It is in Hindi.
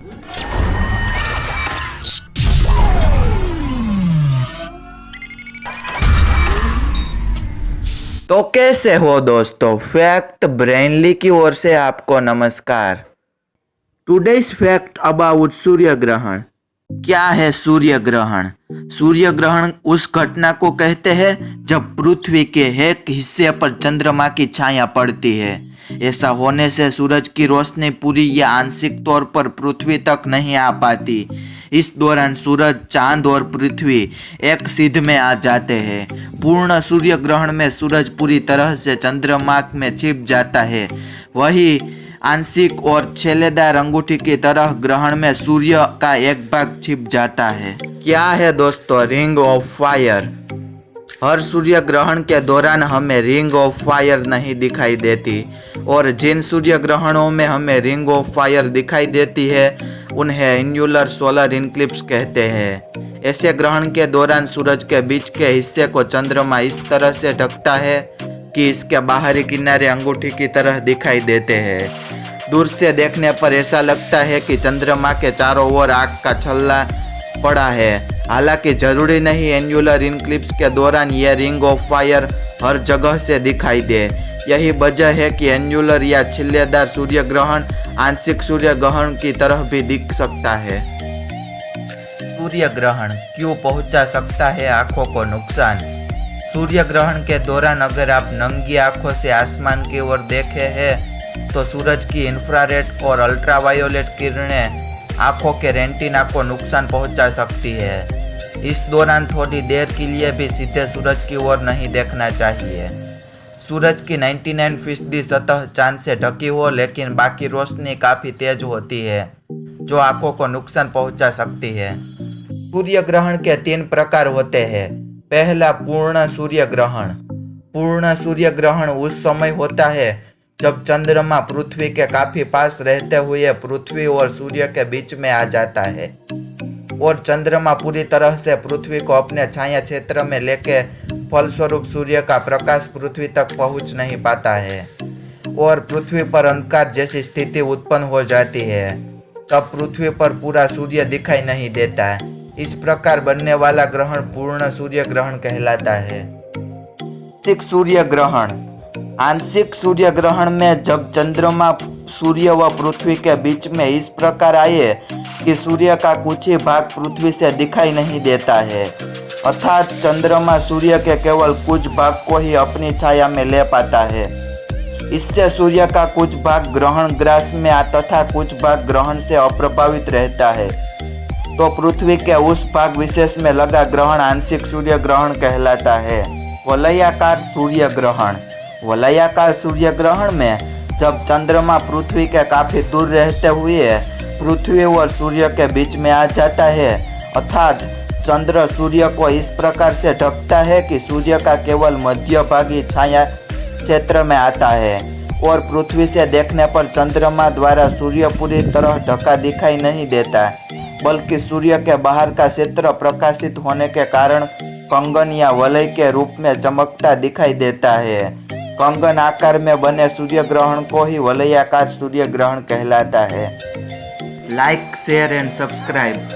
तो कैसे हो दोस्तों, फैक्ट ब्रेनली की ओर से आपको नमस्कार। टुडेज फैक्ट अबाउट सूर्य ग्रहण। क्या है सूर्य ग्रहण? सूर्य ग्रहण उस घटना को कहते हैं जब पृथ्वी के एक हिस्से पर चंद्रमा की छाया पड़ती है। ऐसा होने से सूरज की रोशनी पूरी या आंशिक तौर पर पृथ्वी तक नहीं आ पाती। इस दौरान सूरज, चांद और पृथ्वी एक सिध में आ जाते हैं। पूर्ण सूर्य ग्रहण में सूरज पूरी तरह से चंद्रमा में छिप जाता है, वही आंशिक और छेलेदार अंगूठी की तरह ग्रहण में सूर्य का एक भाग छिप जाता है। क्या है दोस्तों रिंग ऑफ फायर? हर सूर्य ग्रहण के दौरान हमें रिंग ऑफ फायर नहीं दिखाई देती, और जिन सूर्य ग्रहणों में हमें रिंग ऑफ फायर दिखाई देती है उन्हें एन्युलर सोलर इक्लिप्स कहते हैं। ऐसे ग्रहण के दौरान सूरज के बीच के हिस्से को चंद्रमा इस तरह से ढकता है कि इसके बाहरी किनारे अंगूठी की तरह दिखाई देते हैं। दूर से देखने पर ऐसा लगता है कि चंद्रमा के चारों ओर आग का छल्ला पड़ा है। हालांकि जरूरी नहीं एन्युलर इक्लिप्स के दौरान यह रिंग ऑफ फायर हर जगह से दिखाई दे। यही वजह है कि एन्युलर या छिल्लेदार सूर्य ग्रहण आंशिक सूर्य ग्रहण की तरह भी दिख सकता है। सूर्य ग्रहण क्यों पहुंचा सकता है आंखों को नुकसान? सूर्य ग्रहण के दौरान अगर आप नंगी आंखों से आसमान की ओर देखे हैं तो सूरज की इंफ्रारेड और अल्ट्रावायोलेट किरणें आंखों के रेटिना को नुकसान पहुंचा सकती है। इस दौरान थोड़ी देर के लिए भी सीधे सूरज की ओर नहीं देखना चाहिए। सूरज की 99% सतह चांद से ढकी हो, लेकिन बाकी रोशनी काफ़ी तेज होती है जो आंखों को नुकसान पहुंचा सकती है। सूर्य ग्रहण के 3 प्रकार होते हैं। पहला, पूर्ण सूर्य ग्रहण। पूर्ण सूर्य ग्रहण उस समय होता है जब चंद्रमा पृथ्वी के काफ़ी पास रहते हुए पृथ्वी और सूर्य के बीच में आ जाता है और चंद्रमा पूरी तरह से पृथ्वी को अपने छाया क्षेत्र में लेके फलस्वरूप सूर्य का प्रकाश पृथ्वी तक पहुंच नहीं पाता है और पृथ्वी पर अंधकार जैसी स्थिति उत्पन्न हो जाती है। तब पृथ्वी पर पूरा सूर्य दिखाई नहीं देता। इस प्रकार बनने वाला ग्रहण पूर्ण सूर्य ग्रहण कहलाता है। आंशिक सूर्य ग्रहण। आंशिक सूर्य ग्रहण में जब चंद्रमा सूर्य व पृथ्वी के बीच में इस प्रकार आए कि सूर्य का कुछ ही भाग पृथ्वी से दिखाई नहीं देता है, अर्थात चंद्रमा सूर्य के केवल कुछ भाग को ही अपनी छाया में ले पाता है। इससे सूर्य का कुछ भाग ग्रहण ग्रास में तथा कुछ भाग ग्रहण से अप्रभावित रहता है, तो पृथ्वी के उस भाग विशेष में लगा ग्रहण आंशिक सूर्य ग्रहण कहलाता है। वलयाकार सूर्य ग्रहण। वलयाकार सूर्य ग्रहण में जब चंद्रमा पृथ्वी के काफी दूर रहते हुए पृथ्वी और सूर्य के बीच में आ जाता है, अर्थात चंद्र सूर्य को इस प्रकार से ढकता है कि सूर्य का केवल मध्य भागी छाया क्षेत्र में आता है और पृथ्वी से देखने पर चंद्रमा द्वारा सूर्य पूरी तरह ढका दिखाई नहीं देता, बल्कि सूर्य के बाहर का क्षेत्र प्रकाशित होने के कारण कंगन या वलय के रूप में चमकता दिखाई देता है। कंगन आकार में बने सूर्य ग्रहण को ही वलयाकार सूर्य ग्रहण कहलाता है। Like, share and subscribe.